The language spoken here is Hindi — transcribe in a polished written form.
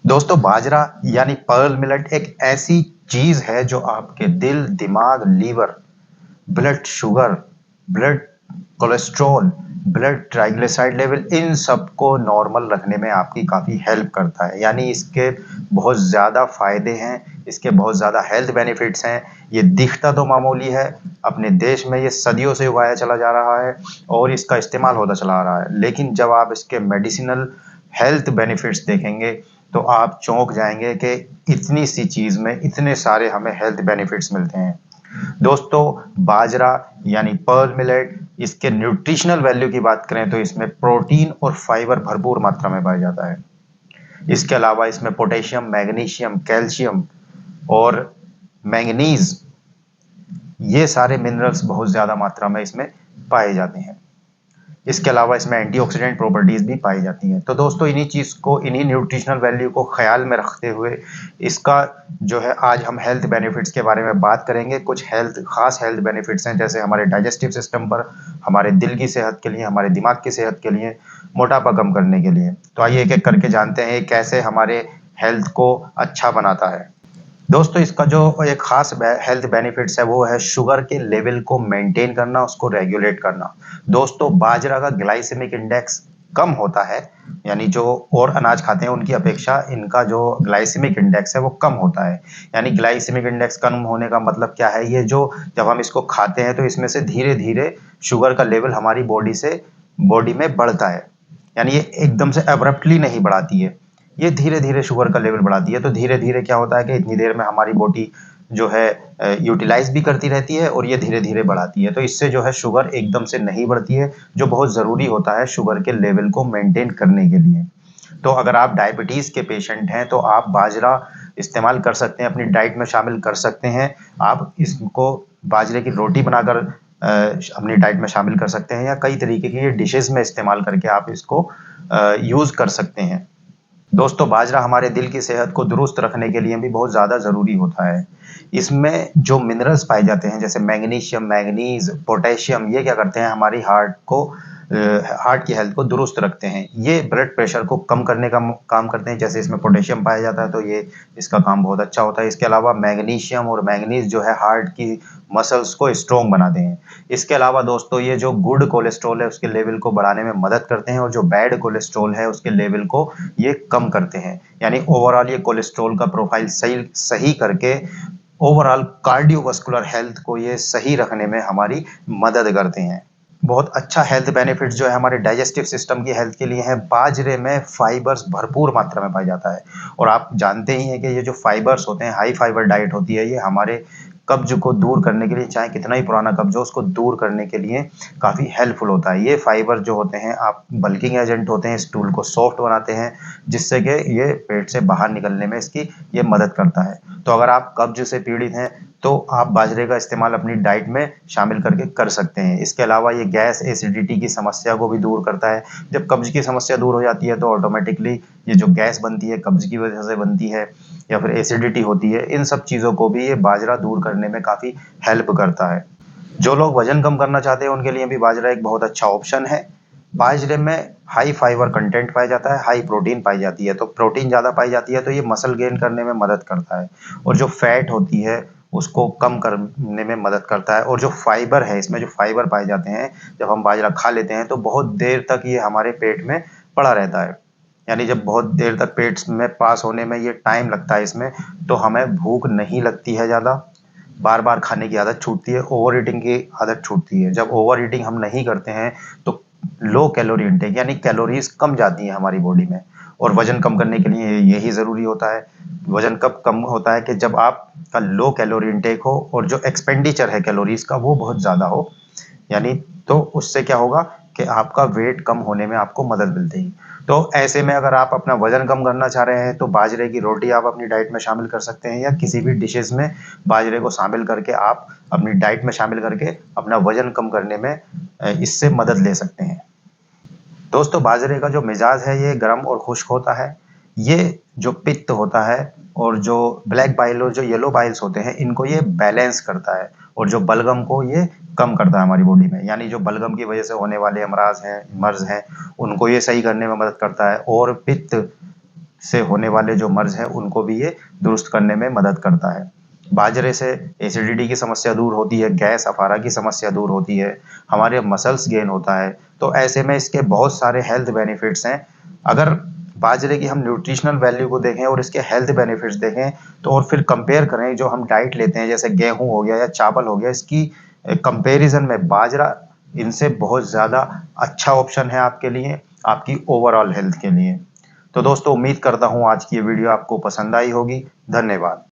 दोस्तों बाजरा यानी पर्ल मिलेट एक ऐसी चीज है जो आपके दिल, दिमाग, liver, blood sugar, blood cholesterol, blood triglyceride level इन सबको नॉर्मल रखने में आपकी काफ़ी हेल्प करता है। यानी इसके बहुत ज़्यादा फ़ायदे हैं, इसके बहुत ज़्यादा हेल्थ बेनिफिट्स हैं। ये दिखता तो मामूली है, अपने देश में ये सदियों से उगाया चला जा रहा है और इसका इस्तेमाल होता चला आ रहा है। लेकिन जब आप इसके मेडिसिनल हेल्थ बेनिफिट्स देखेंगे तो आप चौंक जाएंगे कि इतनी सी चीज़ में इतने सारे हमें हेल्थ बेनिफिट्स मिलते हैं। दोस्तों बाजरा यानी पर्ल मिलेट, इसके न्यूट्रिशनल वैल्यू की बात करें तो इसमें प्रोटीन और फाइबर भरपूर मात्रा में पाया जाता है। इसके अलावा इसमें पोटेशियम, मैग्नीशियम, कैल्शियम और मैंगनीज, ये सारे मिनरल्स बहुत ज़्यादा मात्रा में इसमें पाए जाते हैं। इसके अलावा इसमें एंटीऑक्सीडेंट प्रॉपर्टीज भी पाई जाती हैं। तो दोस्तों इन्हीं चीज़ को, इन्हीं न्यूट्रिशनल वैल्यू को ख्याल में रखते हुए इसका जो है आज हम हेल्थ बेनिफिट्स के बारे में बात करेंगे। कुछ खास हेल्थ बेनिफिट्स हैं, जैसे हमारे डाइजेस्टिव सिस्टम पर, हमारे दिल की सेहत के लिए, हमारे दिमाग की सेहत के लिए, मोटापा कम करने के लिए। तो आइए एक एक करके जानते हैं कैसे हमारे हेल्थ को अच्छा बनाता है। दोस्तों इसका जो एक खास हेल्थ बेनिफिट्स है वो है शुगर के लेवल को मेंटेन करना, उसको रेगुलेट करना। दोस्तों बाजरा का ग्लाइसेमिक इंडेक्स कम होता है, यानी जो और अनाज खाते हैं उनकी अपेक्षा इनका जो ग्लाइसेमिक इंडेक्स है वो कम होता है। यानी ग्लाइसेमिक इंडेक्स कम होने का मतलब क्या है, ये जो जब हम इसको खाते हैं तो इसमें से धीरे धीरे शुगर का लेवल हमारी बॉडी में बढ़ता है। यानी ये एकदम से अब्रप्टली नहीं बढ़ाती है, ये धीरे धीरे शुगर का लेवल बढ़ाती है। तो धीरे धीरे क्या होता है कि इतनी देर में हमारी बॉडी जो है यूटिलाइज भी करती रहती है और ये धीरे धीरे बढ़ाती है। तो इससे जो है शुगर एकदम से नहीं बढ़ती है, जो बहुत ज़रूरी होता है शुगर के लेवल को मेंटेन करने के लिए। तो अगर आप डायबिटीज़ के पेशेंट हैं तो आप बाजरा इस्तेमाल कर सकते हैं, अपनी डाइट में शामिल कर सकते हैं। आप इसको बाजरे की रोटी बनाकर अपनी डाइट में शामिल कर सकते हैं, या कई तरीके की डिशेस में इस्तेमाल करके आप इसको यूज़ कर सकते हैं। दोस्तों बाजरा हमारे दिल की सेहत को दुरुस्त रखने के लिए भी बहुत ज़्यादा ज़रूरी होता है। इसमें जो मिनरल्स पाए जाते हैं जैसे मैग्नीशियम, मैंगनीज, पोटेशियम, ये क्या करते हैं हमारी हार्ट की हेल्थ को दुरुस्त रखते हैं। ये ब्लड प्रेशर को कम करने का काम करते हैं। जैसे इसमें पोटेशियम पाया जाता है तो ये इसका काम बहुत अच्छा होता है। इसके अलावा मैग्नीशियम और मैंगनीज जो है हार्ट की मसल्स को स्ट्रॉन्ग बनाते हैं। इसके अलावा दोस्तों ये जो गुड कोलेस्ट्रॉल है उसके लेवल को बढ़ाने में मदद करते हैं और जो बैड कोलेस्ट्रॉल है उसके लेवल को ये कम करते हैं। यानी ओवरऑल ये कोलेस्ट्रॉल का प्रोफाइल सही करके ओवरऑल कार्डियोवास्कुलर हेल्थ को ये सही रखने में हमारी मदद करते हैं। बहुत अच्छा हेल्थ बेनिफिट्स जो है हमारे डाइजेस्टिव सिस्टम की हेल्थ के लिए है। बाजरे में फाइबर्स भरपूर मात्रा में पाया जाता है और आप जानते ही हैं कि ये जो फाइबर्स होते हैं, हाई फाइबर डाइट होती है, ये हमारे कब्ज को दूर करने के लिए, चाहे कितना ही पुराना कब्ज हो, उसको दूर करने के लिए काफ़ी हेल्पफुल होता है। ये फाइबर जो होते हैं आप बल्किंग एजेंट होते हैं, स्टूल को सॉफ्ट बनाते हैं, जिससे कि ये पेट से बाहर निकलने में इसकी ये मदद करता है। तो अगर आप कब्ज से पीड़ित हैं तो आप बाजरे का इस्तेमाल अपनी डाइट में शामिल करके कर सकते हैं। इसके अलावा ये गैस एसिडिटी की समस्या को भी दूर करता है। जब कब्ज की समस्या दूर हो जाती है तो ऑटोमेटिकली ये जो गैस बनती है कब्ज की वजह से बनती है या फिर एसिडिटी होती है, इन सब चीज़ों को भी ये बाजरा दूर करने में काफ़ी हेल्प करता है। जो लोग वजन कम करना चाहते हैं उनके लिए भी बाजरा एक बहुत अच्छा ऑप्शन है। बाजरे में हाई फाइबर कंटेंट पाया जाता है, हाई प्रोटीन पाई जाती है। तो प्रोटीन ज़्यादा पाई जाती है तो ये मसल गेन करने में मदद करता है और जो फैट होती है उसको कम करने में मदद करता है। और जो फाइबर है, इसमें जो फाइबर पाए जाते हैं, जब हम बाजरा खा लेते हैं तो बहुत देर तक ये हमारे पेट में पड़ा रहता है। यानी जब बहुत देर तक पेट में पास होने में ये टाइम लगता है इसमें, तो हमें भूख नहीं लगती है ज़्यादा, बार बार खाने की आदत छूटती है, ओवर ईटिंग की आदत छूटती है। जब ओवर ईटिंग हम नहीं करते हैं तो लो कैलोरी इंटेक यानी कैलोरीज कम जाती हैं हमारी बॉडी में। और वजन कम करने के लिए यही ज़रूरी होता है। वजन कब कम होता है कि जब आपका लो कैलोरी इंटेक हो और जो एक्सपेंडिचर है कैलोरीज का वो बहुत ज़्यादा हो। यानी तो उससे क्या होगा कि आपका वेट कम होने में आपको मदद मिलती है। तो ऐसे में अगर आप अपना वजन कम करना चाह रहे हैं तो बाजरे की रोटी आप अपनी डाइट में शामिल कर सकते हैं, या किसी भी डिशेस में बाजरे को शामिल करके आप अपनी डाइट में शामिल करके अपना वजन कम करने में इससे मदद ले सकते हैं। दोस्तों बाजरे का जो मिजाज है ये गर्म और खुश्क होता है। ये जो पित्त होता है और जो ब्लैक बाइल और जो येलो बाइल्स होते हैं इनको ये बैलेंस करता है और जो बलगम को ये कम करता है हमारी बॉडी में। यानी जो बलगम की वजह से होने वाले अमराज हैं, मर्ज हैं, उनको ये सही करने में मदद करता है। और पित्त से होने वाले जो मर्ज है उनको भी ये दुरुस्त करने में मदद करता है। बाजरे से एसिडिटी की समस्या दूर होती है, गैस अफारा की समस्या दूर होती है, हमारे मसल्स गेन होता है। तो ऐसे में इसके बहुत सारे हेल्थ बेनिफिट्स हैं। अगर बाजरे की हम न्यूट्रिशनल वैल्यू को देखें और इसके हेल्थ बेनिफिट्स देखें तो और फिर कंपेयर करें जो हम डाइट लेते हैं जैसे गेहूं हो गया या चावल हो गया, इसकी कंपैरिजन में बाजरा इनसे बहुत ज़्यादा अच्छा ऑप्शन है आपके लिए, आपकी ओवरऑल हेल्थ के लिए। तो दोस्तों उम्मीद करता हूँ आज की ये वीडियो आपको पसंद आई होगी। धन्यवाद।